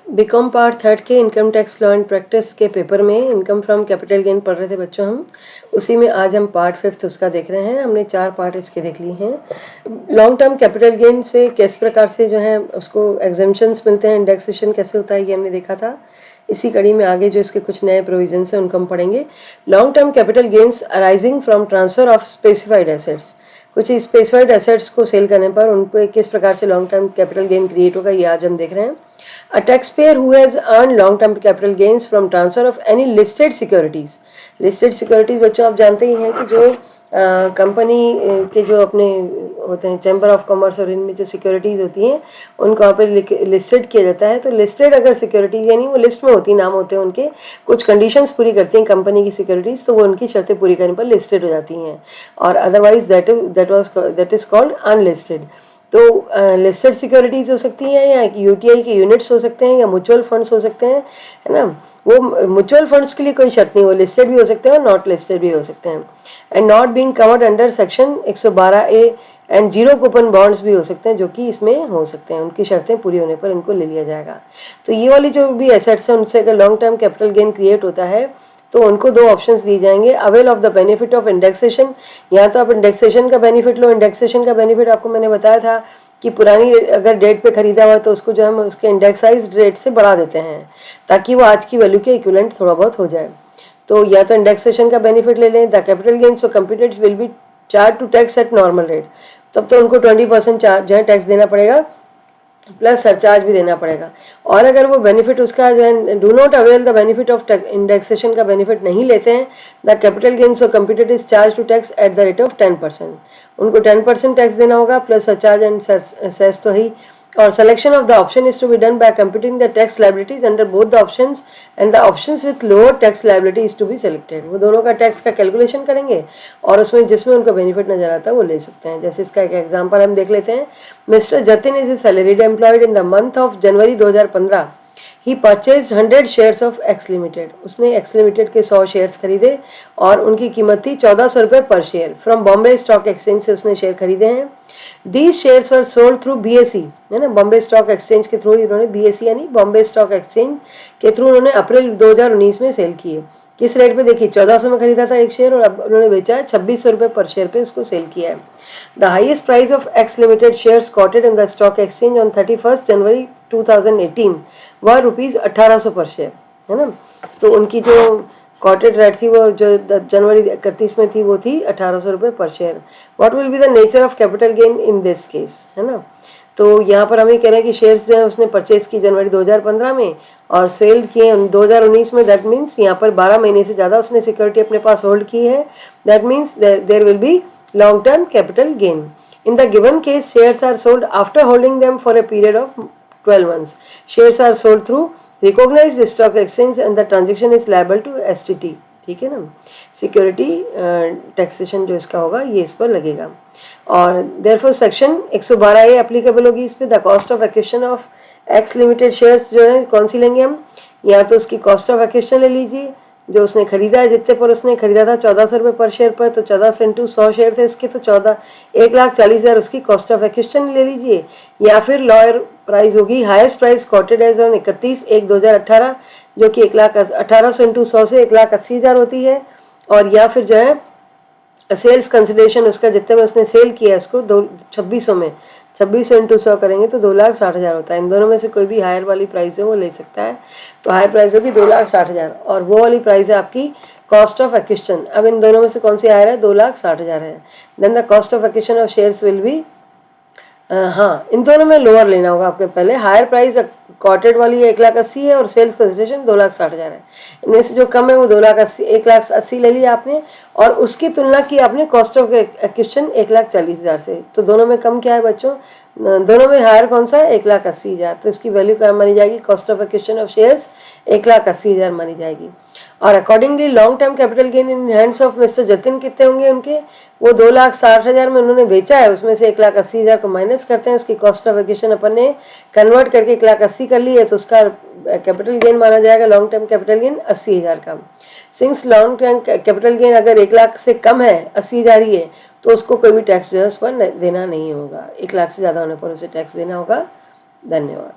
BCom part third के income tax law and practice के paper में इनकम फ्रॉम कैपिटल गेन पढ़ रहे थे बच्चों हम। उसी में आज हम पार्ट फिफ्थ उसका देख रहे हैं। हमने 4 पार्ट इसके देख लिए हैं। लॉन्ग टर्म कैपिटल गेन से किस प्रकार से जो है उसको एग्जेम्पशंस मिलते हैं, इंडेक्सेशन कैसे होता है, ये हमने देखा था। इसी कड़ी में आगे जो इसके कुछ नए प्रोविजंस हैं उनको हम पढ़ेंगे। Long term capital gains arising from transfer of specified assets, कुछ स्पेसिफाइड एसेट्स को सेल करने पर उन पर किस प्रकार से long term capital gain create होगा, ये आज हम देख रहे हैं। A taxpayer who has earned long-term capital gains from transfer of any listed securities, listed securities बच्चों आप जानते ही हैं कि जो कंपनी के जो अपने होते हैं चैम्बर ऑफ कॉमर्स और इनमें जो सिक्योरिटीज़ होती हैं उनको वहाँ पे लिस्टेड किया जाता है। तो लिस्टेड अगर सिक्योरिटीज़ यानी वो लिस्ट में होती, नाम होते हैं उनके, कुछ कंडीशंस पूरी करती हैं कंपनी की सिक्योरिटीज़, तो वो उनकी शर्तें पूरी करने पर लिस्टेड हो जाती हैं। और otherwise that is called unlisted. तो लिस्टेड सिक्योरिटीज़ हो सकती हैं या यूटीआई के यूनिट्स हो सकते हैं या म्यूचुअल फंड्स हो सकते हैं, है ना। वो म्यूचुअल फंड्स के लिए कोई शर्त नहीं, वो लिस्टेड भी हो सकते हैं और नॉट लिस्टेड भी हो सकते हैं। And not being covered under section 112A and zero coupon bonds भी हो सकते हैं जो कि इसमें हो सकते हैं। उनकी शर्तें पूरी होने पर इनको ले लिया जाएगा। तो ये वाली जो भी एसेट्स हैं उनसे अगर long term capital gain create होता है तो उनको 2 ऑप्शंस दिए जाएंगे। Avail of the benefit of indexation, या तो आप इंडेक्सेशन का बेनिफिट लो। इंडेक्सेशन का बेनिफिट आपको मैंने बताया था कि पुरानी अगर डेट पे खरीदा हुआ है तो उसको जो हम उसके इंडेक्साइज रेट से बढ़ा देते हैं ताकि वो आज की वैल्यू के इक्विवेलेंट थोड़ा बहुत हो जाए। तो या तो इंडेक्सेशन का बेनिफिट ले लें। The capital gains computed will be charge to tax at normal rate, तब तो उनको 20% चार्ज जो है टैक्स देना पड़ेगा, प्लस सरचार्ज भी देना पड़ेगा। और अगर वो बेनिफिट उसका जो है do not avail the benefit of indexation का बेनिफिट नहीं लेते हैं, द कैपिटल गेन्स और computed is charge to tax at the rate of 10%। उनको 10% टैक्स देना होगा प्लस सरचार्ज एंड सेस तो ही। और selection of the option is to be done by computing the tax liabilities under both the options and the options with lower tax liability is to be selected। वो दोनों का tax का calculation करेंगे और उसमें जिसमें उनको बेनिफिट नजर आता है वो ले सकते हैं। जैसे इसका एक एग्जांपल हम देख लेते हैं। Mister Jatin is a salaried employed in the month of January 2015। He purchase 100 shares of x limited. उसने एक्स लिमिटेड के 100 शेयर्स खरीदे और उनकी कीमत थी 1400 रुपये पर share. From Bombay stock exchange से उसने शेयर खरीदे हैं। These shares were sold through BSE, है ना, बॉम्बे स्टॉक एक्सचेंज के थ्रू इन्होंने BSE यानी बॉम्बे स्टॉक एक्सचेंज के थ्रू उन्होंने अप्रैल 2019 में सेल किए। किस रेट पे? देखिए 1400 में खरीदा था एक शेयर और अब उन्होंने बेचा है 2600 रुपये पर शेयर पे उसको सेल किया है। The highest price of x limited shares quoted in the stock exchange on 31 जनवरी 2018 वह ₹1800 पर शेयर, है ना। तो उनकी जो कॉटेड रेट थी वो जो जनवरी 31 में थी वो थी 1800 रुपये पर share. What will be the nature of capital gain in this case, है ना। तो यहाँ पर हम ये कह रहे हैं कि शेयर्स जो है उसने परचेज की जनवरी 2015 में और सेल किए 2019 में। दैट मीन्स यहाँ पर 12 महीने से ज़्यादा उसने सिक्योरिटी अपने पास होल्ड की है। That means there will be long term capital gain. In the given case shares are sold after holding them for a period of 12 months। Shares are sold through recognised stock exchange and the transaction is liable to STT, ठीक है ना। Security taxation जो इसका होगा ये इस पर लगेगा। और देयरफॉर सेक्शन 112A एप्लीकेबल होगी इस पर। The cost of acquisition of x limited shares जो है कौन सी लेंगे हम, या तो उसकी कॉस्ट ऑफ एक्विजिशन ले लीजिए जो उसने खरीदा है, जितने पर उसने खरीदा था 1400 रुपये पर शेयर पर, तो 1400 इंटू 100 शेयर थे इसके, तो 1,40,000 उसकी कॉस्ट ऑफ एक्विजिशन ले लीजिए। या फिर लॉयर प्राइस होगी highest price quoted as on 31/1/2018 जो कि 1,18,000 इंटू 100 से 1,80,000 होती है। और या फिर जो है सेल्स कंसिडरेशन उसका जितने में उसने सेल किया उसको 2600 में 2600 इंटू 100 करेंगे तो 2,60,000 होता है। इन दोनों में से कोई भी हायर वाली प्राइस है वो ले सकता है। तो हायर प्राइस होगी 2,60,000 और वो वाली प्राइस है आपकी कॉस्ट ऑफ एक्विजिशन। अब इन दोनों में से कौन सी हायर है? 2,60,000 है। Then the cost of acquisition of shares will be, हाँ इन दोनों में लोअर लेना होगा आपके। पहले हायर प्राइस कॉटेड वाली है 1,80,000 है और सेल्स कंसिडरेशन 2,60,000 है। इनमें से जो कम है वो 1,80,000 ले लिया आपने और उसकी तुलना की आपने कॉस्ट ऑफ एक्विजिशन 1,40,000 से। तो दोनों में कम क्या है बच्चों? दोनों में हायर कौन सा है? 1,80,000। तो इसकी वैल्यू क्या मानी जाएगी? Cost of acquisition of shares 1,80,000 मानी जाएगी। और accordingly long term capital gain in hands of mister Jatin कितने होंगे उनके? वो 2,60,000 में उन्होंने बेचा है, उसमें से 1,80,000 को माइनस करते हैं। उसकी कॉस्ट ऑफ एक्विजिशन अपन ने कन्वर्ट करके 1,80,000 कर ली है तो उसका कैपिटल गेन माना जाएगा लॉन्ग टर्म कैपिटल गेन 80,000 का। Since long term capital gain अगर 1,00,000 से कम है, 80,000 ही है, तो उसको कोई भी टैक्स जो है उस पर देना नहीं होगा। 1,00,000 से ज़्यादा होने पर उसे टैक्स देना होगा। धन्यवाद।